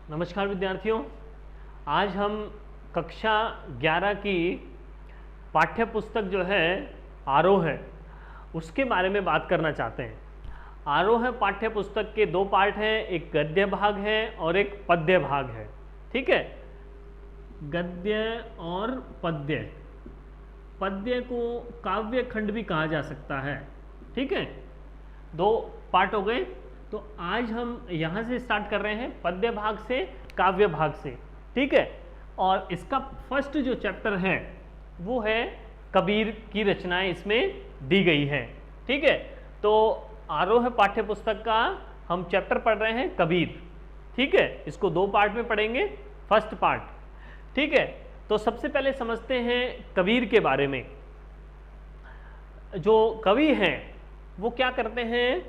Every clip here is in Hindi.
नमस्कार विद्यार्थियों, आज हम कक्षा 11 की पाठ्य पुस्तक जो है आरोह है उसके बारे में बात करना चाहते हैं। आरोह पाठ्य पुस्तक के दो पार्ट हैं, एक गद्य भाग है और एक पद्य भाग है। ठीक है, गद्य और पद्य। पद्य को काव्य खंड भी कहा जा सकता है। ठीक है, दो पार्ट हो गए। तो आज हम यहाँ से स्टार्ट कर रहे हैं, पद्य भाग से, काव्य भाग से। ठीक है, और इसका फर्स्ट जो चैप्टर है वो है कबीर की रचनाएं इसमें दी गई है। ठीक है, तो आरोह पाठ्य पुस्तक का हम चैप्टर पढ़ रहे हैं कबीर। ठीक है, इसको दो पार्ट में पढ़ेंगे, फर्स्ट पार्ट। ठीक है, तो सबसे पहले समझते हैं कबीर के बारे में। जो कवि हैं वो क्या करते हैं,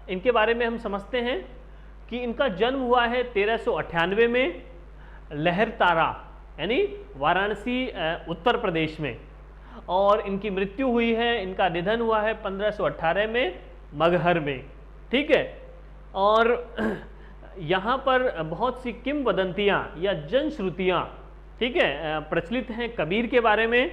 इनके बारे में हम समझते हैं कि इनका जन्म हुआ है 1398 में लहरतारा यानी वाराणसी उत्तर प्रदेश में, और इनकी मृत्यु हुई है, इनका निधन हुआ है 1518 में मगहर में। ठीक है, और यहाँ पर बहुत सी किंवदंतियाँ या जनश्रुतियाँ, ठीक है, प्रचलित हैं कबीर के बारे में।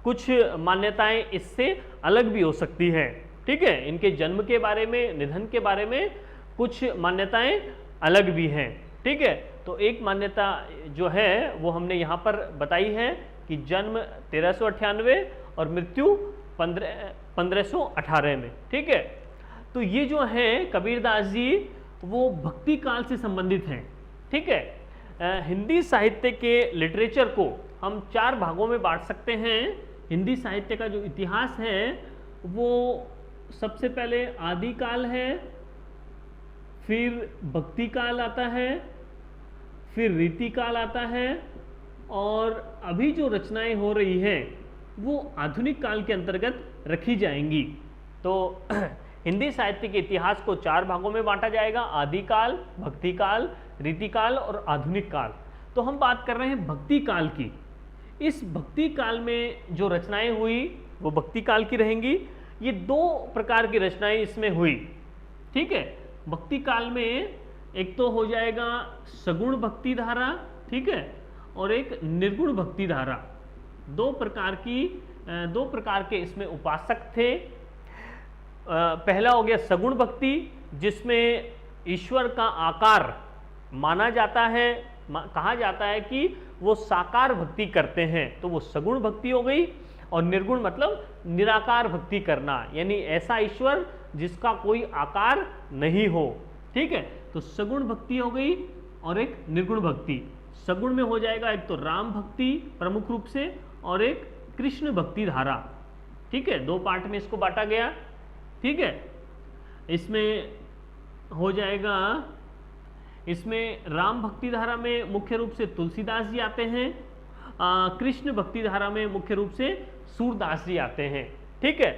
कुछ मान्यताएं इससे अलग भी हो सकती हैं। ठीक है, इनके जन्म के बारे में, निधन के बारे में कुछ मान्यताएं अलग भी हैं। ठीक है, तो एक मान्यता जो है वो हमने यहाँ पर बताई है कि जन्म 1398 और मृत्यु 1518 में। ठीक है, तो ये जो है कबीरदास जी वो भक्ति काल से संबंधित हैं। ठीक है, हिंदी साहित्य के लिटरेचर को हम चार भागों में बांट सकते हैं। हिंदी साहित्य का जो इतिहास है वो सबसे पहले आदिकाल है, फिर भक्ति काल आता है, फिर रीतिकाल आता है, और अभी जो रचनाएं हो रही हैं वो आधुनिक काल के अंतर्गत रखी जाएंगी। तो हिंदी साहित्य के इतिहास को चार भागों में बांटा जाएगा, आदिकाल, भक्ति काल, रीतिकाल और आधुनिक काल। तो हम बात कर रहे हैं भक्ति काल की। इस भक्ति काल में जो रचनाएं हुई वो भक्ति काल की रहेंगी। ये दो प्रकार की रचनाएं इसमें हुई। ठीक है, भक्ति काल में एक तो हो जाएगा सगुण भक्ति धारा, ठीक है, और एक निर्गुण भक्ति धारा। दो प्रकार के इसमें उपासक थे। पहला हो गया सगुण भक्ति, जिसमें ईश्वर का आकार माना जाता है, कहा जाता है कि वो साकार भक्ति करते हैं, तो वो सगुण भक्ति हो गई। और निर्गुण मतलब निराकार भक्ति करना, यानी ऐसा ईश्वर जिसका कोई आकार नहीं हो। ठीक है, तो सगुण भक्ति हो गई और एक निर्गुण भक्ति। सगुण में हो जाएगा एक तो राम भक्ति प्रमुख रूप से, और एक कृष्ण भक्ति धारा। ठीक है, दो पार्ट में इसको बांटा गया। ठीक है, इसमें हो जाएगा, इसमें राम भक्ति धारा में मुख्य रूप से तुलसीदास जी आते हैं, कृष्ण भक्ति धारा में मुख्य रूप से सूरदास जी आते हैं। ठीक है,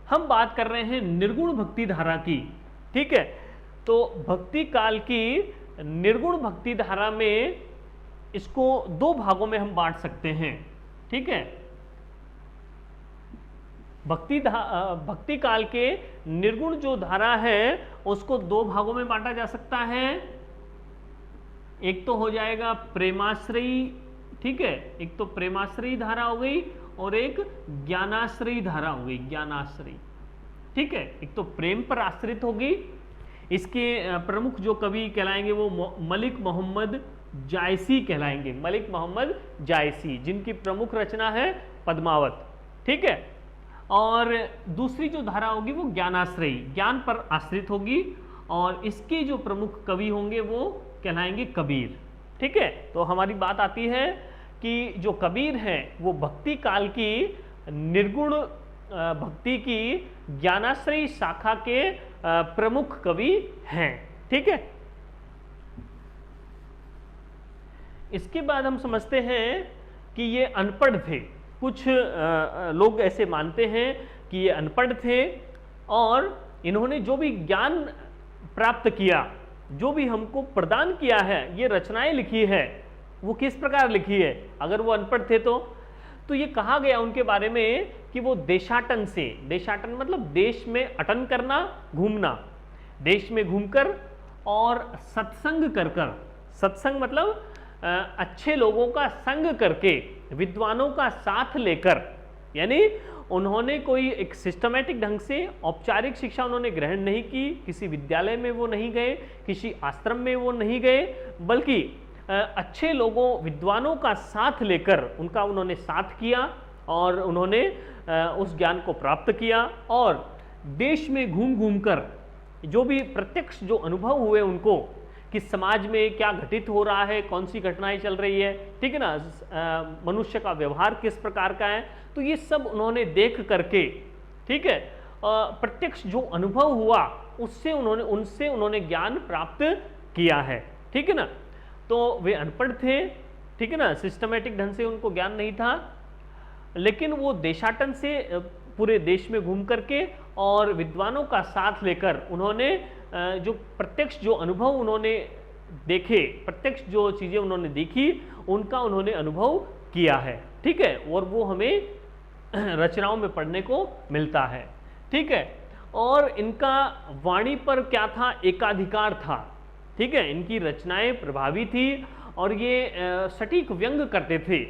हम बात कर रहे हैं निर्गुण भक्ति धारा की। ठीक है, तो भक्ति काल की निर्गुण भक्ति धारा में इसको दो भागों में हम बांट सकते हैं। ठीक है, भक्ति काल के निर्गुण जो धारा है उसको दो भागों में बांटा जा सकता है। एक तो हो जाएगा प्रेमाश्रयी, ठीक है, एक तो प्रेमाश्रयी धारा हो गई और एक ज्ञानाश्रयी धारा हो गई, ज्ञानाश्रयी। ठीक है, एक तो प्रेम पर आश्रित होगी। इसके प्रमुख जो कवि कहलाएंगे वो मलिक मोहम्मद जायसी कहलाएंगे, मलिक मोहम्मद जायसी, जिनकी प्रमुख रचना है पद्मावत। ठीक है, और दूसरी जो धारा होगी वो ज्ञानाश्रयी, ज्ञान पर आश्रित होगी, और इसके जो प्रमुख कवि होंगे वो कहलाएंगे कबीर। ठीक है, तो हमारी बात आती है कि जो कबीर हैं वो भक्ति काल की निर्गुण भक्ति की ज्ञानाश्रयी शाखा के प्रमुख कवि हैं। ठीक है, इसके बाद हम समझते हैं कि ये अनपढ़ थे। कुछ लोग ऐसे मानते हैं कि ये अनपढ़ थे और इन्होंने जो भी ज्ञान प्राप्त किया, जो भी हमको प्रदान किया है, ये रचनाएं लिखी है, वो किस प्रकार लिखी है। अगर वो अनपढ़ थे तो ये कहा गया उनके बारे में कि वो देशाटन से, देशाटन मतलब देश में अटन करना, घूमना, देश में घूमकर और सत्संग कर कर, सत्संग मतलब अच्छे लोगों का संग करके, विद्वानों का साथ लेकर, यानी उन्होंने कोई एक सिस्टमैटिक ढंग से औपचारिक शिक्षा उन्होंने ग्रहण नहीं की, किसी विद्यालय में वो नहीं गए, किसी आश्रम में वो नहीं गए, बल्कि अच्छे लोगों विद्वानों का साथ लेकर उनका उन्होंने साथ किया और उन्होंने उस ज्ञान को प्राप्त किया। और देश में घूम घूम कर जो भी प्रत्यक्ष जो अनुभव हुए उनको कि समाज में क्या घटित हो रहा है, कौन सी घटनाएं चल रही है, ठीक है ना, मनुष्य का व्यवहार किस प्रकार का है, तो ये सब उन्होंने देख करके, ठीक है, प्रत्यक्ष जो अनुभव हुआ उनसे उन्होंने ज्ञान प्राप्त किया है, ठीक है ना। तो वे अनपढ़ थे, ठीक है ना, सिस्टमेटिक ढंग से उनको ज्ञान नहीं था, लेकिन वो देशाटन से पूरे देश में घूम करके और विद्वानों का साथ लेकर उन्होंने जो प्रत्यक्ष जो अनुभव उन्होंने देखे, प्रत्यक्ष जो चीजें उन्होंने देखी, उनका उन्होंने अनुभव किया है, ठीक है, और वो हमें रचनाओं में पढ़ने को मिलता है, ठीक है। और इनका वाणी पर क्या था, एकाधिकार था, ठीक है, इनकी रचनाएं प्रभावी थी और ये सटीक व्यंग करते थे,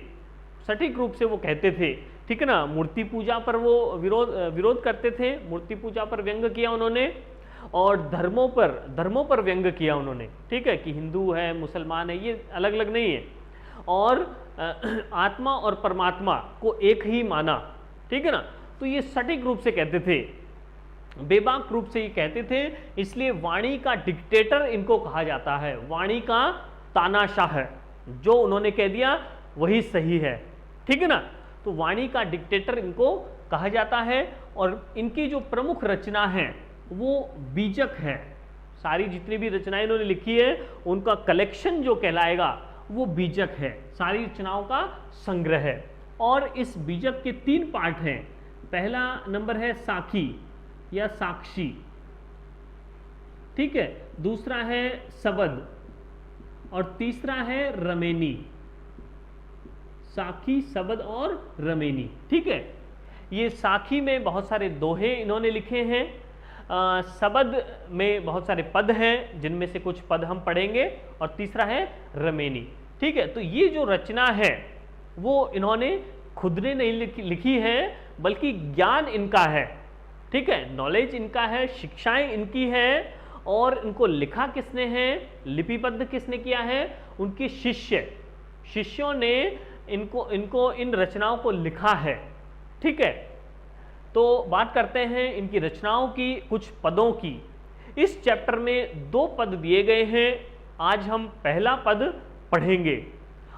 सटीक रूप से वो कहते थे, ठीक है ना। मूर्ति पूजा पर वो विरोध करते थे, मूर्ति पूजा पर व्यंग किया उन्होंने, और धर्मों पर व्यंग किया उन्होंने, ठीक है, कि हिंदू है मुसलमान है ये अलग अलग नहीं है, और आत्मा और परमात्मा को एक ही माना, ठीक है ना। तो ये सटीक रूप से कहते थे, बेबाक रूप से ये कहते थे, इसलिए वाणी का डिक्टेटर इनको कहा जाता है, वाणी का तानाशाह है, जो उन्होंने कह दिया वही सही है, ठीक है ना। तो वाणी का डिक्टेटर इनको कहा जाता है। और इनकी जो प्रमुख रचना है वो बीजक है, सारी जितनी भी रचनाएं इन्होंने लिखी है उनका कलेक्शन जो कहलाएगा वो बीजक है, सारी रचनाओं का संग्रह है। और इस बीजक के 3 पार्ट हैं। पहला नंबर है साखी या साक्षी, ठीक है, दूसरा है सबद और तीसरा है रमेनी। साखी, सबद और रमेनी, ठीक है। ये साखी में बहुत सारे दोहे इन्होंने लिखे हैं, सबद में बहुत सारे पद हैं जिनमें से कुछ पद हम पढ़ेंगे, और तीसरा है रमेनी, ठीक है। तो ये जो रचना है वो इन्होंने खुद ने नहीं लिखी है, बल्कि ज्ञान इनका है, ठीक है, नॉलेज इनका है, शिक्षाएं इनकी है, और इनको लिखा किसने है, लिपिबद्ध किसने किया है, उनके शिष्यों ने इनको इन रचनाओं को लिखा है, ठीक है। तो बात करते हैं इनकी रचनाओं की, कुछ पदों की। इस चैप्टर में 2 पद दिए गए हैं, आज हम पहला पद पढ़ेंगे।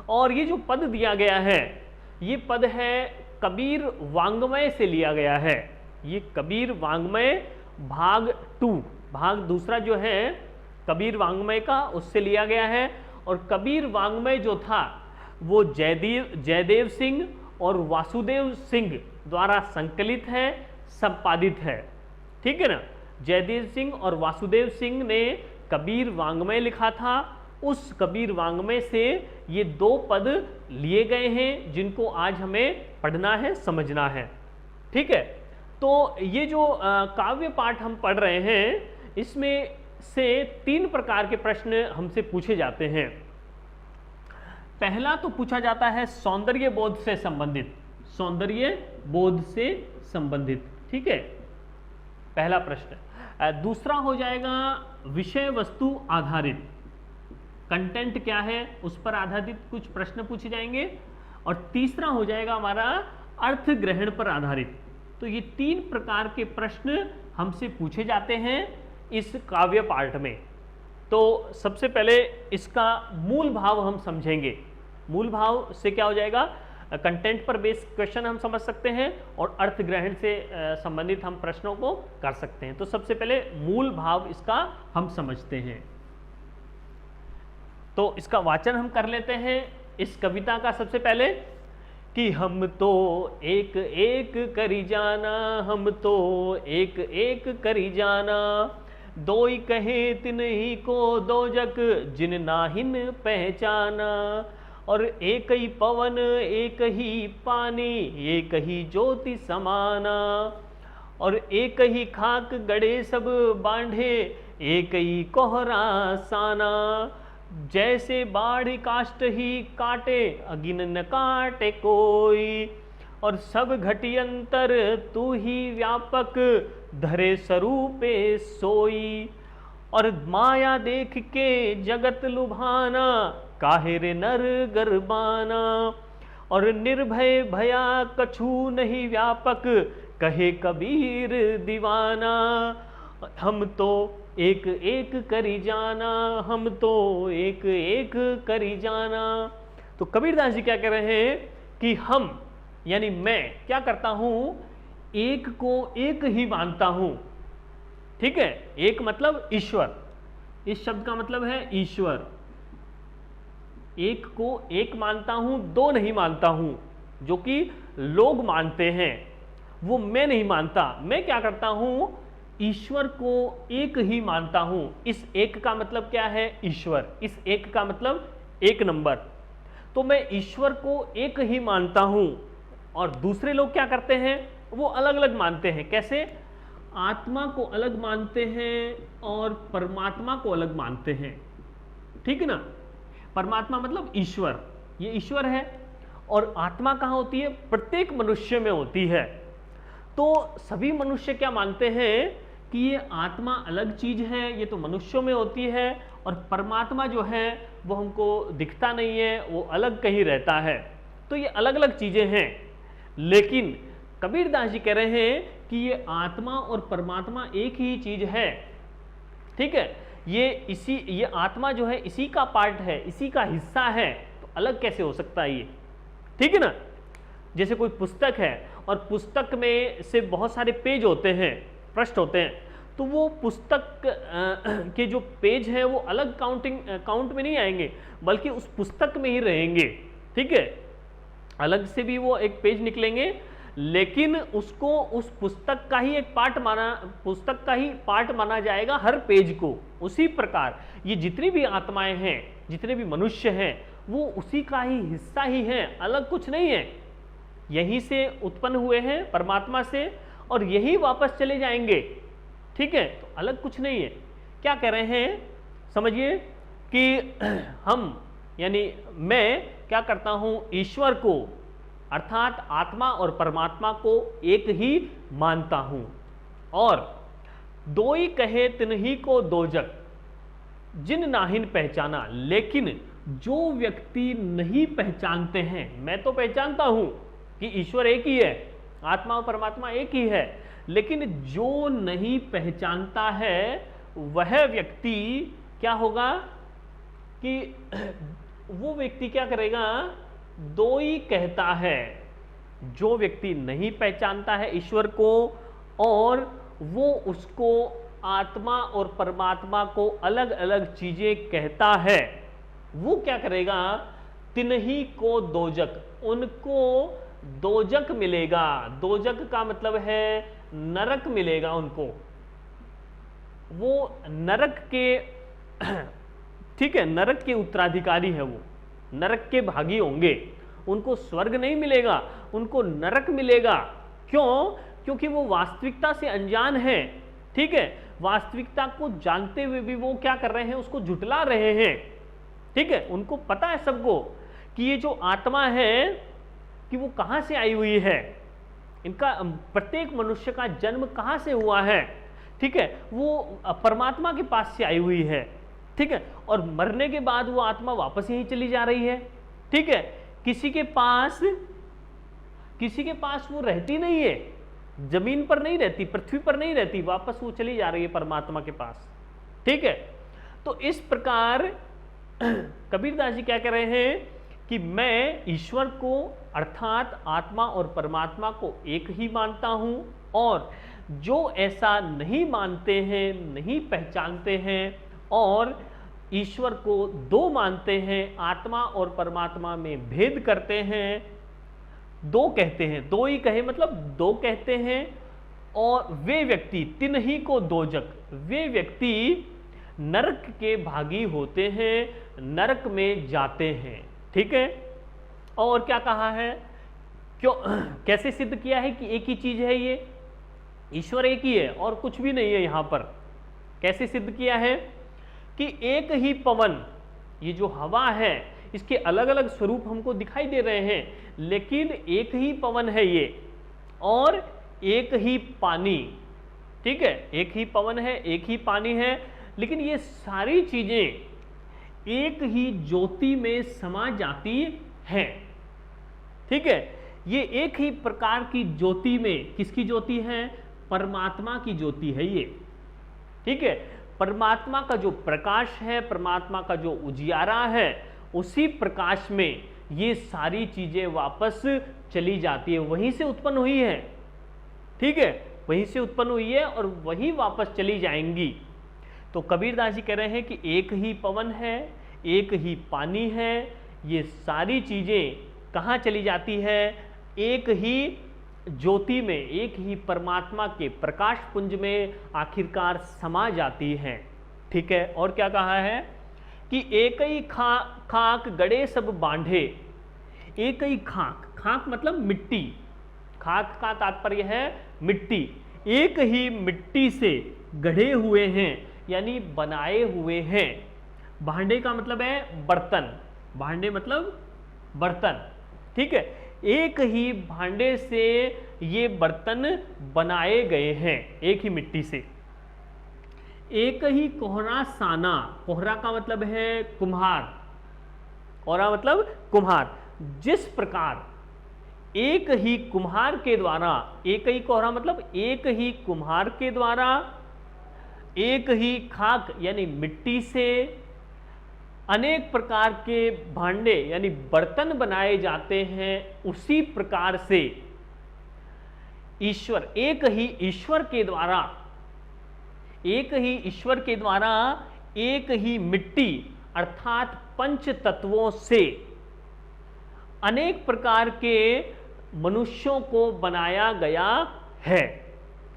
और ये जो पद दिया गया है ये पद है कबीर वांग्मय से लिया गया है। ये कबीर वांग्मय भाग 2, भाग दूसरा जो है कबीर वांग्मय का, उससे लिया गया है। और कबीर वांग्मय जो था वो जयदेव सिंह और वासुदेव सिंह द्वारा संकलित है, संपादित है, ठीक है ना। जयदेव सिंह और वासुदेव सिंह ने कबीर वांग्मय लिखा था, उस कबीर वांग्मय से ये 2 पद लिए गए हैं जिनको आज हमें पढ़ना है, समझना है, ठीक है। तो ये जो काव्य पाठ हम पढ़ रहे हैं इसमें से 3 प्रकार के प्रश्न हमसे पूछे जाते हैं। पहला तो पूछा जाता है सौंदर्य बोध से संबंधित, सौंदर्य बोध से संबंधित, ठीक है, पहला प्रश्न। दूसरा हो जाएगा विषय वस्तु आधारित, कंटेंट क्या है उस पर आधारित कुछ प्रश्न पूछे जाएंगे। और तीसरा हो जाएगा हमारा अर्थ ग्रहण पर आधारित। तो ये 3 प्रकार के प्रश्न हमसे पूछे जाते हैं इस काव्य पाठ में। तो सबसे पहले इसका मूल भाव हम समझेंगे। मूल भाव से क्या हो जाएगा, कंटेंट पर बेस्ड क्वेश्चन हम समझ सकते हैं और अर्थ ग्रहण से संबंधित हम प्रश्नों को कर सकते हैं। तो सबसे पहले मूल भाव इसका हम समझते हैं। तो इसका वाचन हम कर लेते हैं इस कविता का। सबसे पहले कि हम तो एक एक करी जाना, हम तो एक एक करी जाना, दोई कहे तिन्ही को दोजक जिन नाहिन पहचाना। और एक ही पवन एक ही पानी एक ही ज्योति समाना, और एक ही खाक गड़े सब बांधे एक ही कोहरा साना। जैसे बाढ़ काष्ठ ही काटे, अगिन न काटे कोई। और सब घटियंतर तू ही व्यापक, धरे स्वरूपे सोई। और माया देख के जगत लुभाना, काहे रे नर गरबाना। और निर्भय भया कछु नहीं व्यापक, कहे कबीर दीवाना। हम तो एक एक करी जाना, हम तो एक एक करी जाना। तो कबीरदास जी क्या कह रहे हैं कि हम यानी मैं क्या करता हूं, एक को एक ही मानता हूं। ठीक है, एक मतलब ईश्वर, इस शब्द का मतलब है ईश्वर। एक को एक मानता हूं, दो नहीं मानता हूं, जो कि लोग मानते हैं, वो मैं नहीं मानता। मैं क्या करता हूं, ईश्वर को एक ही मानता हूं। इस एक का मतलब क्या है, ईश्वर। इस एक का मतलब एक नंबर। तो मैं ईश्वर को एक ही मानता हूं। और दूसरे लोग क्या करते हैं, वो अलग अलग मानते हैं। कैसे, आत्मा को अलग मानते हैं और परमात्मा को अलग मानते हैं। ठीक है ना, परमात्मा मतलब ईश्वर, ये ईश्वर है। और आत्मा कहाँ होती है, प्रत्येक मनुष्य में होती है। तो सभी मनुष्य क्या मानते हैं कि ये आत्मा अलग चीज है, ये तो मनुष्यों में होती है, और परमात्मा जो है वो हमको दिखता नहीं है, वो अलग कहीं रहता है। तो ये अलग अलग चीजें हैं। लेकिन कबीरदास जी कह रहे हैं कि ये आत्मा और परमात्मा एक ही चीज है। ठीक है, ये आत्मा जो है इसी का पार्ट है, इसी का हिस्सा है, तो अलग कैसे हो सकता है ये। ठीक है ना, जैसे कोई पुस्तक है और पुस्तक में से बहुत सारे पेज होते हैं, पृष्ठ होते हैं, तो वो पुस्तक के जो पेज हैं वो अलग काउंट में नहीं आएंगे, बल्कि उस पुस्तक में ही रहेंगे। ठीक है, अलग से भी वो एक पेज निकलेंगे, लेकिन उसको उस पुस्तक का ही एक पुस्तक का ही पार्ट माना जाएगा हर पेज को। उसी प्रकार ये जितनी भी आत्माएं हैं, जितने भी मनुष्य हैं, वो उसी का ही हिस्सा ही हैं, अलग कुछ नहीं है। यहीं से उत्पन्न हुए हैं परमात्मा से, और यही वापस चले जाएंगे। ठीक है, तो अलग कुछ नहीं है। क्या कह रहे हैं, समझिए कि हम यानी मैं क्या करता हूं, ईश्वर को अर्थात आत्मा और परमात्मा को एक ही मानता हूं। और दो ही कहे तिन्ही को दो जग, जिन नाहिन पहचाना। लेकिन जो व्यक्ति नहीं पहचानते हैं, मैं तो पहचानता हूं कि ईश्वर एक ही है, आत्मा और परमात्मा एक ही है, लेकिन जो नहीं पहचानता है वह व्यक्ति क्या होगा कि वो व्यक्ति क्या करेगा, दो ही कहता है। जो व्यक्ति नहीं पहचानता है ईश्वर को और वो उसको आत्मा और परमात्मा को अलग अलग चीजें कहता है, वो क्या करेगा, तिन्ही को दोजक, उनको दोजक मिलेगा। दोजक का मतलब है नरक मिलेगा उनको, वो नरक के ठीक है, नरक के उत्तराधिकारी है, वो नरक के भागी होंगे। उनको स्वर्ग नहीं मिलेगा, उनको नरक मिलेगा। क्यों? क्योंकि वो वास्तविकता से अनजान है। ठीक है, वास्तविकता को जानते हुए भी वो क्या कर रहे हैं, उसको झुटला रहे हैं। ठीक है, उनको पता है सबको कि ये जो आत्मा है कि वो कहां से आई हुई है, इनका प्रत्येक मनुष्य का जन्म कहां से हुआ है। ठीक है, वो परमात्मा के पास से आई हुई है। ठीक है, और मरने के बाद वो आत्मा वापस यहीं चली जा रही है। ठीक है, किसी के पास वो रहती नहीं है, जमीन पर नहीं रहती, पृथ्वी पर नहीं रहती, वापस वो चली जा रही है परमात्मा के पास। ठीक है, तो इस प्रकार कबीरदास जी क्या कह रहे हैं कि मैं ईश्वर को अर्थात आत्मा और परमात्मा को एक ही मानता हूं, और जो ऐसा नहीं मानते हैं, नहीं पहचानते हैं और ईश्वर को दो मानते हैं, आत्मा और परमात्मा में भेद करते हैं, दो कहते हैं, दो ही कहे मतलब दो कहते हैं, और वे व्यक्ति तिन्ही को दोजक, वे व्यक्ति नरक के भागी होते हैं, नरक में जाते हैं। ठीक है, और क्या कहा है, क्यों कैसे सिद्ध किया है कि एक ही चीज है, ये ईश्वर एक ही है और कुछ भी नहीं है। यहां पर कैसे सिद्ध किया है कि एक ही पवन, ये जो हवा है इसके अलग अलग स्वरूप हमको दिखाई दे रहे हैं, लेकिन एक ही पवन है ये और एक ही पानी। ठीक है, एक ही पवन है, एक ही पानी है, लेकिन ये सारी चीजें एक ही ज्योति में समा जाती हैं। ठीक है, ये एक ही प्रकार की ज्योति में, किसकी ज्योति है? परमात्मा की ज्योति है ये। ठीक है, परमात्मा का जो प्रकाश है, परमात्मा का जो उजियारा है, उसी प्रकाश में ये सारी चीजें वापस चली जाती है, वहीं से उत्पन्न हुई है। ठीक है, वहीं से उत्पन्न हुई है और वहीं वापस चली जाएंगी। तो कबीरदास जी कह रहे हैं कि एक ही पवन है, एक ही पानी है, ये सारी चीजें कहाँ चली जाती है? एक ही ज्योति में, एक ही परमात्मा के प्रकाश पुंज में आखिरकार समा जाती हैं। ठीक है, और क्या कहा है कि एक ही खाक गड़े सब बांधे। एक ही खाक, खाक मतलब मिट्टी, खाक का तात्पर्य है मिट्टी। एक ही मिट्टी से गढ़े हुए हैं, यानी बनाए हुए हैं। भांडे का मतलब है बर्तन, भांडे मतलब बर्तन। ठीक है, एक ही भांडे से ये बर्तन बनाए गए हैं, एक ही मिट्टी से। एक ही कोहरा साना, कोहरा का मतलब है कुम्हार, कोहरा मतलब कुम्हार। जिस प्रकार एक ही कुम्हार के द्वारा, एक ही कोहरा मतलब एक ही कुम्हार के द्वारा एक ही खाक यानी मिट्टी से अनेक प्रकार के भांडे यानी बर्तन बनाए जाते हैं, उसी प्रकार से ईश्वर, एक ही ईश्वर के द्वारा, एक ही ईश्वर के द्वारा एक ही मिट्टी अर्थात पंच तत्वों से अनेक प्रकार के मनुष्यों को बनाया गया है।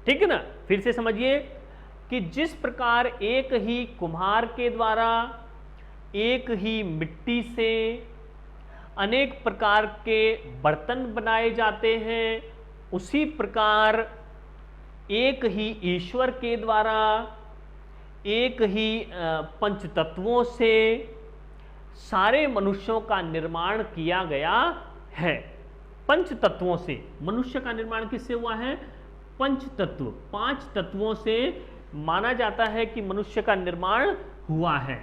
ठीक है ना, फिर से समझिए कि जिस प्रकार एक ही कुम्हार के द्वारा एक ही मिट्टी से अनेक प्रकार के बर्तन बनाए जाते हैं, उसी प्रकार एक ही ईश्वर के द्वारा एक ही पंच तत्वों से सारे मनुष्यों का निर्माण किया गया है। पंच तत्वों से मनुष्य का निर्माण किससे हुआ है? पंच तत्व, 5 तत्वों से माना जाता है कि मनुष्य का निर्माण हुआ है,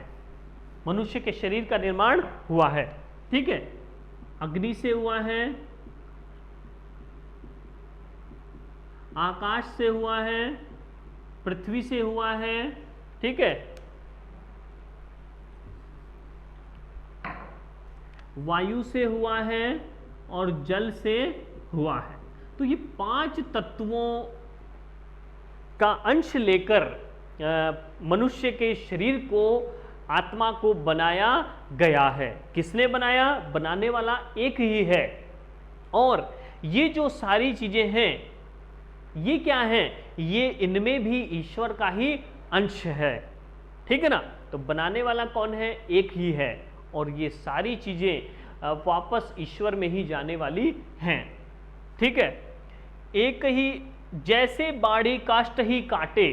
मनुष्य के शरीर का निर्माण हुआ है। ठीक है, अग्नि से हुआ है, आकाश से हुआ है, पृथ्वी से हुआ है। ठीक है, वायु से हुआ है और जल से हुआ है। तो ये 5 तत्वों का अंश लेकर मनुष्य के शरीर को, आत्मा को बनाया गया है। किसने बनाया? बनाने वाला एक ही है। और ये जो सारी चीजें हैं, ये क्या है? ये इनमें भी ईश्वर का ही अंश है। ठीक है ना, तो बनाने वाला कौन है? एक ही है, और ये सारी चीजें वापस ईश्वर में ही जाने वाली हैं। ठीक है, एक ही जैसे बाड़ी काष्ठ ही काटे,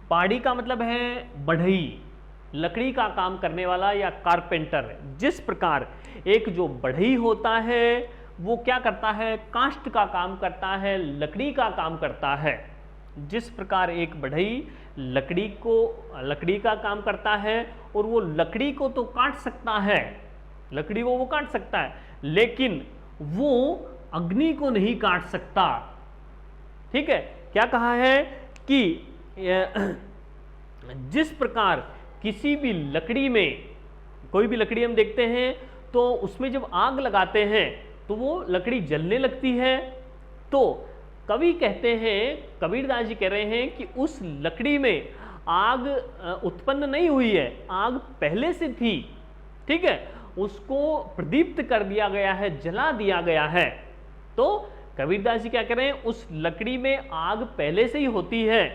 बाड़ी का मतलब है बढ़ई, लकड़ी का काम करने वाला या कारपेंटर। जिस प्रकार एक जो बढ़ई होता है वो क्या करता है? काष्ठ का काम करता है, लकड़ी का काम करता है। जिस प्रकार एक बढ़ई लकड़ी का काम करता है, और वो लकड़ी को तो काट सकता है, लकड़ी को वो काट सकता है, लेकिन वो अग्नि को नहीं काट सकता। ठीक है, क्या कहा है कि जिस प्रकार किसी भी लकड़ी में, कोई भी लकड़ी हम देखते हैं तो उसमें जब आग लगाते हैं तो वो लकड़ी जलने लगती है। तो कवि कहते हैं, कबीरदास जी कह रहे हैं कि उस लकड़ी में आग उत्पन्न नहीं हुई है, आग पहले से थी। ठीक है, उसको प्रदीप्त कर दिया गया है, जला दिया गया है। तो कबीरदास जी क्या कह रहे हैं? उस लकड़ी में आग पहले से ही होती है,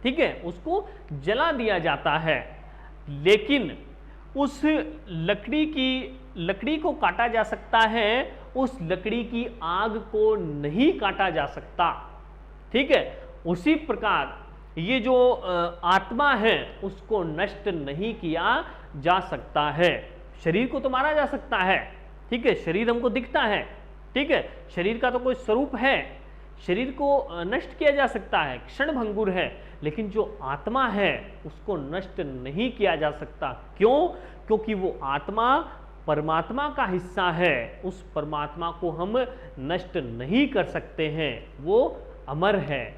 ठीक है, उसको जला दिया जाता है, लेकिन उस लकड़ी को काटा जा सकता है, उस लकड़ी की आग को नहीं काटा जा सकता। ठीक है, उसी प्रकार ये जो आत्मा है उसको नष्ट नहीं किया जा सकता है। शरीर को तो मारा जा सकता है, ठीक है, शरीर हमको दिखता है, ठीक है, शरीर का तो कोई स्वरूप है, शरीर को नष्ट किया जा सकता है, क्षण भंगुर है, लेकिन जो आत्मा है उसको नष्ट नहीं किया जा सकता। क्यों? क्योंकि वो आत्मा परमात्मा का हिस्सा है, उस परमात्मा को हम नष्ट नहीं कर सकते हैं, वो अमर है,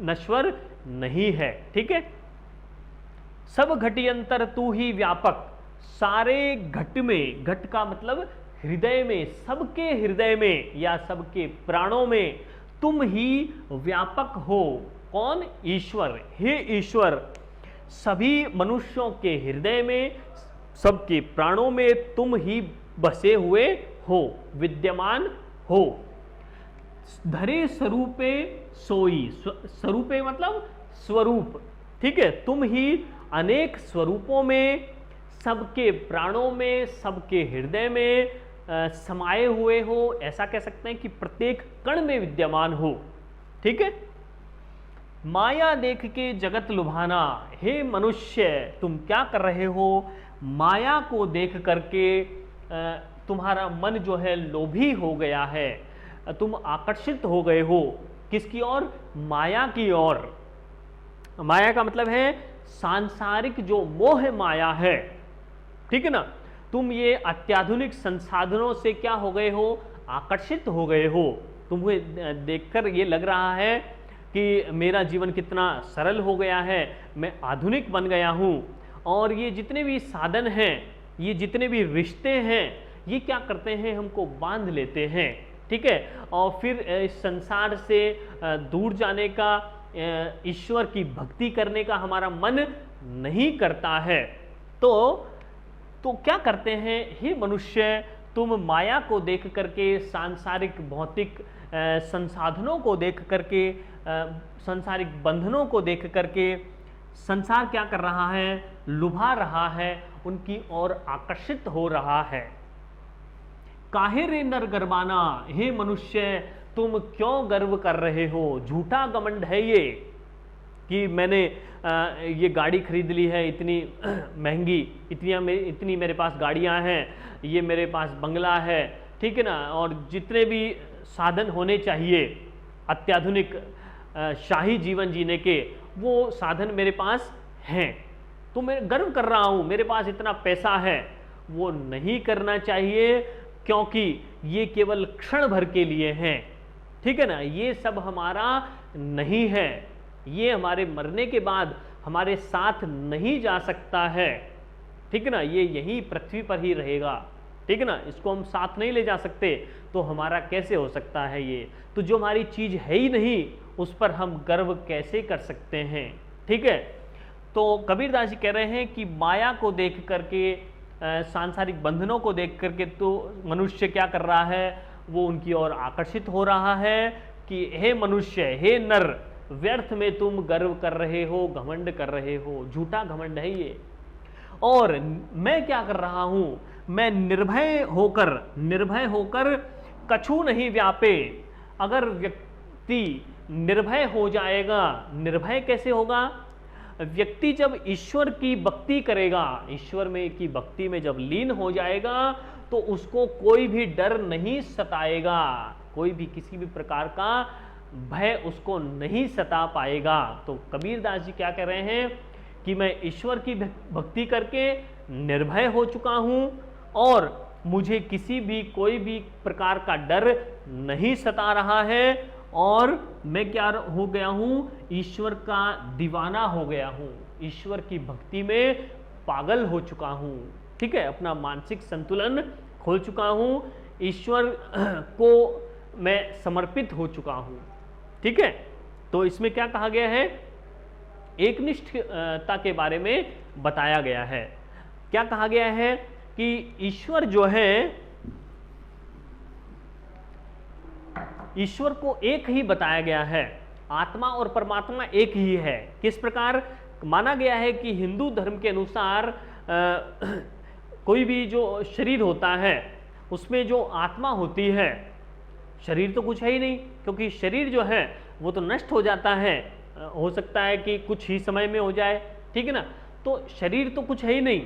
नश्वर नहीं है, ठीक है। सब घटियंतर तू ही व्यापक, सारे घट में, घट का मतलब हृदय में, सबके हृदय में या सबके प्राणों में तुम ही व्यापक हो। कौन? ईश्वर। हे ईश्वर, सभी मनुष्यों के हृदय में, सबके प्राणों में तुम ही बसे हुए हो, विद्यमान हो। धरे स्वरूपे सोई, स्वरूपे मतलब स्वरूप, ठीक है, तुम ही अनेक स्वरूपों में, सबके प्राणों में, सबके हृदय में समाये हुए हो। ऐसा कह सकते हैं कि प्रत्येक कण में विद्यमान हो, ठीक है। माया देख के जगत लुभाना, हे मनुष्य तुम क्या कर रहे हो? माया को देख करके तुम्हारा मन जो है लोभी हो गया है, तुम आकर्षित हो गए हो। किसकी ओर? माया की ओर। माया का मतलब है सांसारिक जो मोह माया है, ठीक है ना। तुम ये अत्याधुनिक संसाधनों से क्या हो गए हो? आकर्षित हो गए हो। तुम्हें देखकर ये लग रहा है कि मेरा जीवन कितना सरल हो गया है, मैं आधुनिक बन गया हूँ। और ये जितने भी साधन हैं, ये जितने भी रिश्ते हैं, ये क्या करते हैं? हमको बांध लेते हैं, ठीक है। और फिर इस संसार से दूर जाने का, ईश्वर की भक्ति करने का हमारा मन नहीं करता है। तो क्या करते हैं? हे मनुष्य, तुम माया को देख करके, सांसारिक भौतिक संसाधनों को देख करके, सांसारिक बंधनों को देख करके संसार क्या कर रहा है? लुभा रहा है, उनकी ओर आकर्षित हो रहा है। काहे रे नर गर्वाना, हे मनुष्य तुम क्यों गर्व कर रहे हो? झूठा घमंड है ये कि मैंने ये गाड़ी खरीद ली है इतनी महंगी, इतनी मेरे पास गाड़ियां हैं, ये मेरे पास बंगला है, ठीक है ना, और जितने भी साधन होने चाहिए अत्याधुनिक शाही जीवन जीने के, वो साधन मेरे पास हैं, तो मैं गर्व कर रहा हूँ, मेरे पास इतना पैसा है। वो नहीं करना चाहिए, क्योंकि ये केवल क्षण भर के लिए हैं, ठीक है ना। ये सब हमारा नहीं है, ये हमारे मरने के बाद हमारे साथ नहीं जा सकता है, ठीक है ना। ये यहीं पृथ्वी पर ही रहेगा, ठीक है ना। इसको हम साथ नहीं ले जा सकते, तो हमारा कैसे हो सकता है ये? तो जो हमारी चीज है ही नहीं, उस पर हम गर्व कैसे कर सकते हैं, ठीक है। तो कबीरदास जी कह रहे हैं कि माया को देख करके, सांसारिक बंधनों को देख करके तो मनुष्य क्या कर रहा है? वो उनकी ओर आकर्षित हो रहा है कि हे मनुष्य, हे नर, व्यर्थ में तुम गर्व कर रहे हो, घमंड कर रहे हो, झूठा घमंड है ये। और मैं क्या कर रहा हूं? मैं निर्भय होकर कछु नहीं व्यापे। अगर व्यक्ति निर्भय हो जाएगा, निर्भय कैसे होगा? व्यक्ति जब ईश्वर की भक्ति करेगा, ईश्वर में की भक्ति में जब लीन हो जाएगा, तो उसको कोई भी डर नहीं सताएगा, कोई भी किसी भी प्रकार का भय उसको नहीं सता पाएगा। तो कबीरदास जी क्या कह रहे हैं कि मैं ईश्वर की भक्ति करके निर्भय हो चुका हूं और मुझे किसी भी कोई भी प्रकार का डर नहीं सता रहा है, और मैं क्या हो गया हूं? ईश्वर का दीवाना हो गया हूं, ईश्वर की भक्ति में पागल हो चुका हूं, ठीक है। अपना मानसिक संतुलन खो चुका हूं, ईश्वर को मैं समर्पित हो चुका हूं, ठीक है। तो इसमें क्या कहा गया है? एकनिष्ठता के बारे में बताया गया है। क्या कहा गया है कि ईश्वर जो है, ईश्वर को एक ही बताया गया है, आत्मा और परमात्मा एक ही है। किस प्रकार माना गया है कि हिंदू धर्म के अनुसार कोई भी जो शरीर होता है उसमें जो आत्मा होती है, शरीर तो कुछ है ही नहीं, क्योंकि शरीर जो है वो तो नष्ट हो जाता है, हो सकता है कि कुछ ही समय में हो जाए, ठीक है ना। तो शरीर तो कुछ है ही नहीं,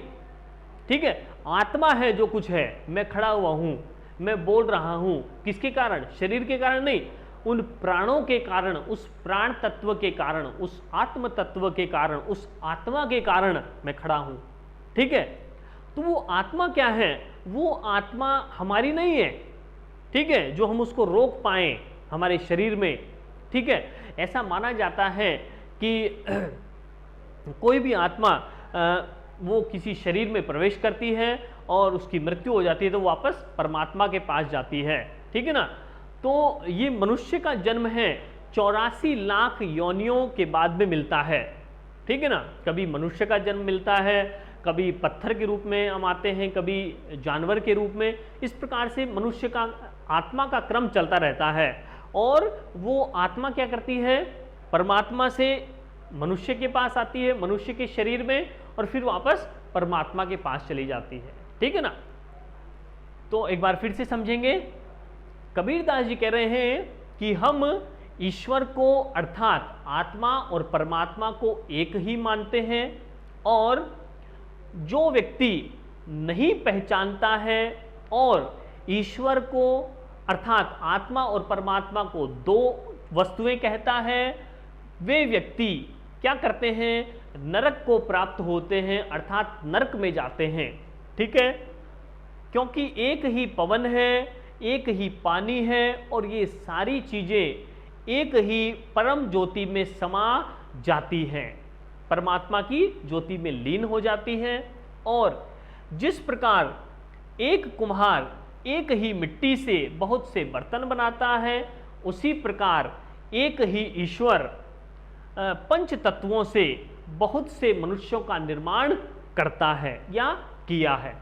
ठीक है, आत्मा है जो कुछ है। मैं खड़ा हुआ हूं, मैं बोल रहा हूं, किसके कारण? शरीर के कारण नहीं, उन प्राणों के कारण, उस प्राण तत्व के कारण, उस आत्म तत्व के कारण, उस आत्मा के कारण मैं खड़ा हूं, ठीक है। तो वो आत्मा क्या है? वो आत्मा हमारी नहीं है, ठीक है, जो हम उसको रोक पाए हमारे शरीर में, ठीक है। ऐसा माना जाता है कि कोई भी आत्मा वो किसी शरीर में प्रवेश करती है और उसकी मृत्यु हो जाती है तो वापस परमात्मा के पास जाती है, ठीक है ना। तो ये मनुष्य का जन्म है 84 लाख योनियों के बाद में मिलता है, ठीक है ना। कभी मनुष्य का जन्म मिलता है, कभी पत्थर के रूप में हम आते हैं, कभी जानवर के रूप में। इस प्रकार से मनुष्य का आत्मा का क्रम चलता रहता है और वो आत्मा क्या करती है? परमात्मा से मनुष्य के पास आती है, मनुष्य के शरीर में, और फिर वापस परमात्मा के पास चली जाती है, ठीक है ना। तो एक बार फिर से समझेंगे। कबीरदास जी कह रहे हैं कि हम ईश्वर को अर्थात आत्मा और परमात्मा को एक ही मानते हैं, और जो व्यक्ति नहीं पहचानता है और ईश्वर को अर्थात आत्मा और परमात्मा को दो वस्तुएं कहता है, वे व्यक्ति क्या करते हैं? नरक को प्राप्त होते हैं, अर्थात नरक में जाते हैं, ठीक है। क्योंकि एक ही पवन है, एक ही पानी है, और ये सारी चीजें एक ही परम ज्योति में समा जाती हैं, परमात्मा की ज्योति में लीन हो जाती हैं। और जिस प्रकार एक कुम्हार एक ही मिट्टी से बहुत से बर्तन बनाता है, उसी प्रकार एक ही ईश्वर पंच तत्वों से बहुत से मनुष्यों का निर्माण करता है या किया है।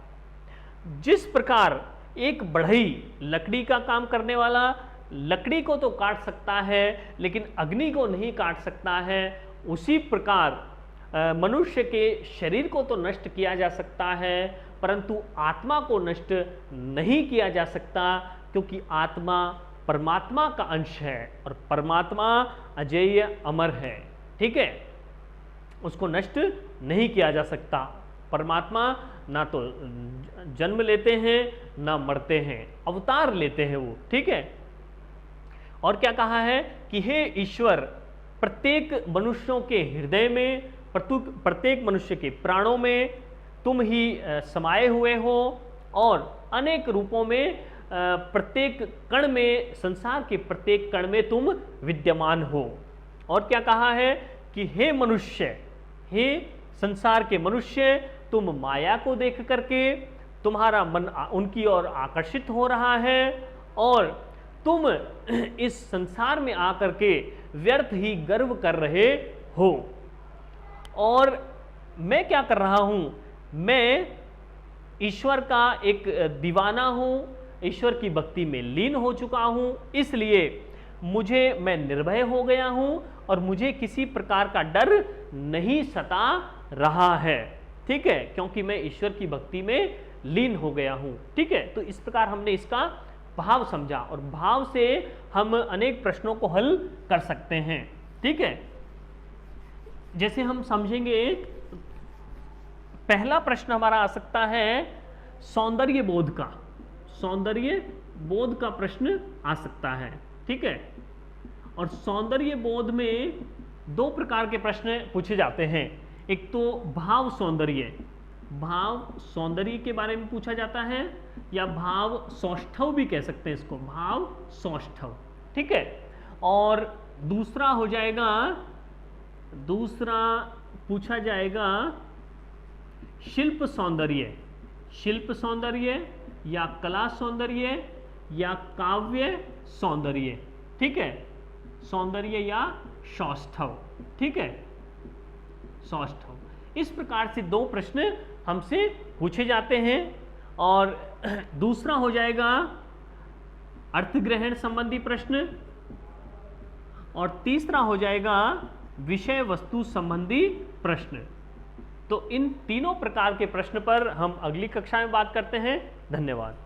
जिस प्रकार एक बढ़ई लकड़ी का काम करने वाला लकड़ी को तो काट सकता है लेकिन अग्नि को नहीं काट सकता है, उसी प्रकार मनुष्य के शरीर को तो नष्ट किया जा सकता है परंतु आत्मा को नष्ट नहीं किया जा सकता, क्योंकि आत्मा परमात्मा का अंश है और परमात्मा अजेय अमर है, ठीक है, उसको नष्ट नहीं किया जा सकता। परमात्मा ना तो जन्म लेते हैं ना मरते हैं, अवतार लेते हैं वो, ठीक है। और क्या कहा है कि हे ईश्वर, प्रत्येक मनुष्यों के हृदय में, प्रत्येक मनुष्य के प्राणों में तुम ही समाये हुए हो और अनेक रूपों में प्रत्येक कण में, संसार के प्रत्येक कण में तुम विद्यमान हो। और क्या कहा है कि हे मनुष्य, हे संसार के मनुष्य, तुम माया को देख करके तुम्हारा मन उनकी ओर आकर्षित हो रहा है और तुम इस संसार में आकर के व्यर्थ ही गर्व कर रहे हो। और मैं क्या कर रहा हूं? मैं ईश्वर का एक दीवाना हूं, ईश्वर की भक्ति में लीन हो चुका हूं, इसलिए मैं निर्भय हो गया हूं और मुझे किसी प्रकार का डर नहीं सता रहा है, ठीक है, क्योंकि मैं ईश्वर की भक्ति में लीन हो गया हूं, ठीक है। तो इस प्रकार हमने इसका भाव समझा और भाव से हम अनेक प्रश्नों को हल कर सकते हैं, ठीक है। जैसे हम समझेंगे, पहला प्रश्न हमारा आ सकता है सौंदर्य बोध का, सौंदर्य बोध का प्रश्न आ सकता है, ठीक है। और सौंदर्य बोध में दो प्रकार के प्रश्न पूछे जाते हैं, एक तो भाव सौंदर्य, भाव सौंदर्य के बारे में पूछा जाता है, या भाव सौष्ठव भी कह सकते हैं इसको, भाव सौष्ठव, ठीक है। और दूसरा हो जाएगा, दूसरा पूछा जाएगा शिल्प सौंदर्य, शिल्प सौंदर्य या कला सौंदर्य या काव्य सौंदर्य, ठीक है, सौंदर्य या सौष्ठव, ठीक है, सौष्ठव। इस प्रकार से दो प्रश्न हमसे पूछे जाते हैं। और दूसरा हो जाएगा अर्थग्रहण संबंधी प्रश्न और तीसरा हो जाएगा विषय वस्तु संबंधी प्रश्न। तो इन तीनों प्रकार के प्रश्न पर हम अगली कक्षा में बात करते हैं। धन्यवाद।